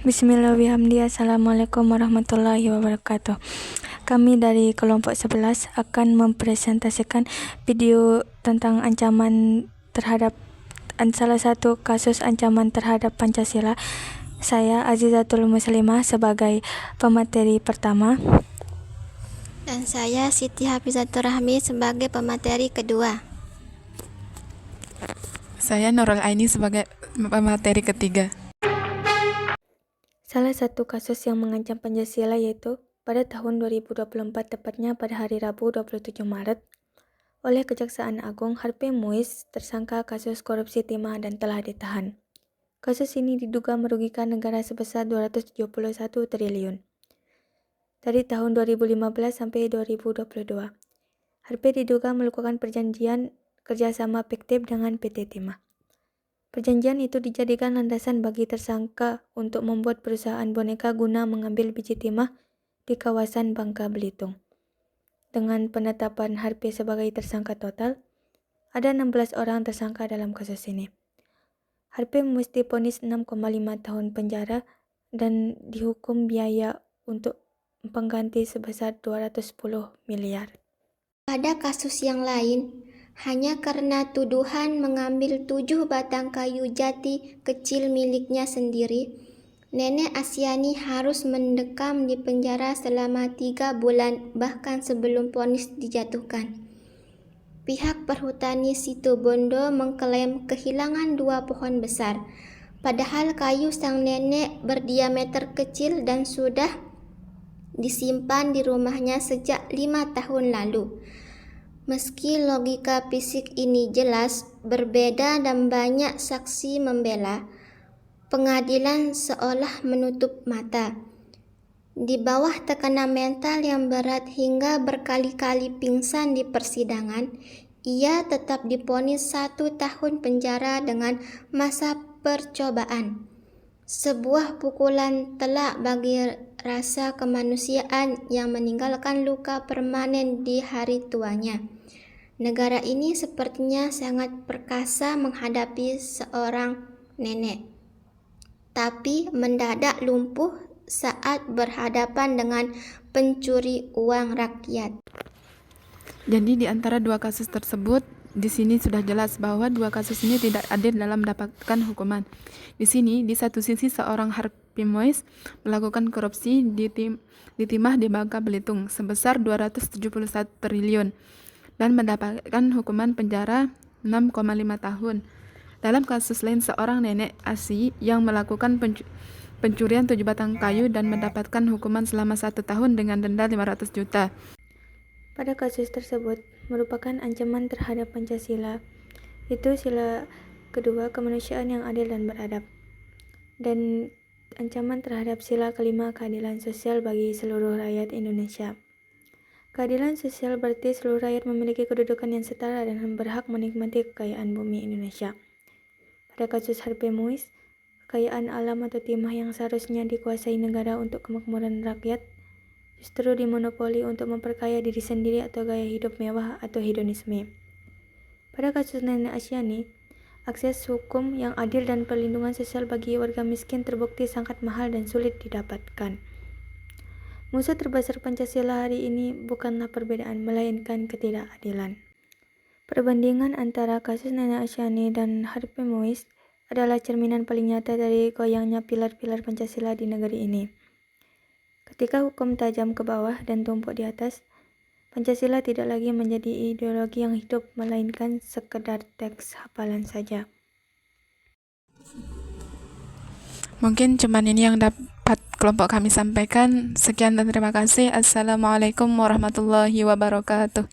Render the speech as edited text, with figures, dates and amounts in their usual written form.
Bismillahirrahmanirrahim. Assalamualaikum warahmatullahi wabarakatuh. Kami dari kelompok 11 akan mempresentasikan video tentang ancaman terhadap salah satu kasus ancaman terhadap Pancasila. Saya Azizatul Muslimah sebagai pemateri pertama. Dan saya Siti Hafizatur Rahmi sebagai pemateri kedua. Saya Nurul Aini sebagai pemateri ketiga. Salah satu kasus yang mengancam Pancasila yaitu pada tahun 2024, tepatnya pada hari Rabu 27 Maret, oleh Kejaksaan Agung Harvey Muiz tersangka kasus korupsi timah dan telah ditahan. Kasus ini diduga merugikan negara sebesar 271 triliun. Dari tahun 2015 sampai 2022, Harvey diduga melakukan perjanjian kerjasama fiktif dengan PT Timah. Perjanjian itu dijadikan landasan bagi tersangka untuk membuat perusahaan boneka guna mengambil biji timah di kawasan Bangka Belitung. Dengan penetapan Harvey sebagai tersangka total, ada 16 orang tersangka dalam kasus ini. Harvey mesti vonis 6,5 tahun penjara dan dihukum biaya untuk pengganti sebesar 210 miliar. Pada kasus yang lain, hanya karena tuduhan mengambil 7 batang kayu jati kecil miliknya sendiri, Nenek Asyani harus mendekam di penjara selama 3 bulan bahkan sebelum vonis dijatuhkan. Pihak Perhutani Situbondo mengklaim kehilangan 2 pohon besar, padahal kayu sang nenek berdiameter kecil dan sudah disimpan di rumahnya sejak 5 tahun lalu. Meski logika fisik ini jelas berbeda dan banyak saksi membela, pengadilan seolah menutup mata. Di bawah tekanan mental yang berat hingga berkali-kali pingsan di persidangan, ia tetap divonis 1 tahun penjara dengan masa percobaan. Sebuah pukulan telak bagi rasa kemanusiaan yang meninggalkan luka permanen di hari tuanya. Negara ini sepertinya sangat perkasa menghadapi seorang nenek, tapi mendadak lumpuh saat berhadapan dengan pencuri uang rakyat. Jadi di antara 2 kasus tersebut, di sini sudah jelas bahwa 2 kasus ini tidak adil dalam mendapatkan hukuman. Di sini, di satu sisi seorang Harvey Muiz melakukan korupsi di timah di Bangka Belitung sebesar 271 triliun dan mendapatkan hukuman penjara 6,5 tahun. Dalam kasus lain, seorang nenek Asi yang melakukan pencurian 7 batang kayu dan mendapatkan hukuman selama 1 tahun dengan denda 500 juta. Pada kasus tersebut merupakan ancaman terhadap Pancasila, itu sila kedua kemanusiaan yang adil dan beradab, dan ancaman terhadap sila kelima keadilan sosial bagi seluruh rakyat Indonesia. Keadilan sosial berarti seluruh rakyat memiliki kedudukan yang setara dan berhak menikmati kekayaan bumi Indonesia. Pada kasus Harvey Muiz, kekayaan alam atau timah yang seharusnya dikuasai negara untuk kemakmuran rakyat justru dimonopoli untuk memperkaya diri sendiri atau gaya hidup mewah atau hedonisme. Pada kasus Nenek Asyani, akses hukum yang adil dan perlindungan sosial bagi warga miskin terbukti sangat mahal dan sulit didapatkan. Musuh terbesar Pancasila hari ini bukanlah perbedaan, melainkan ketidakadilan. Perbandingan antara kasus Nenek Asyani dan Harvey Muiz adalah cerminan paling nyata dari goyangnya pilar-pilar Pancasila di negeri ini. Ketika hukum tajam ke bawah dan tumpuk di atas, Pancasila tidak lagi menjadi ideologi yang hidup, melainkan sekedar teks hafalan saja. Mungkin cuman ini yang dapat kelompok kami sampaikan. Sekian dan terima kasih. Assalamualaikum warahmatullahi wabarakatuh.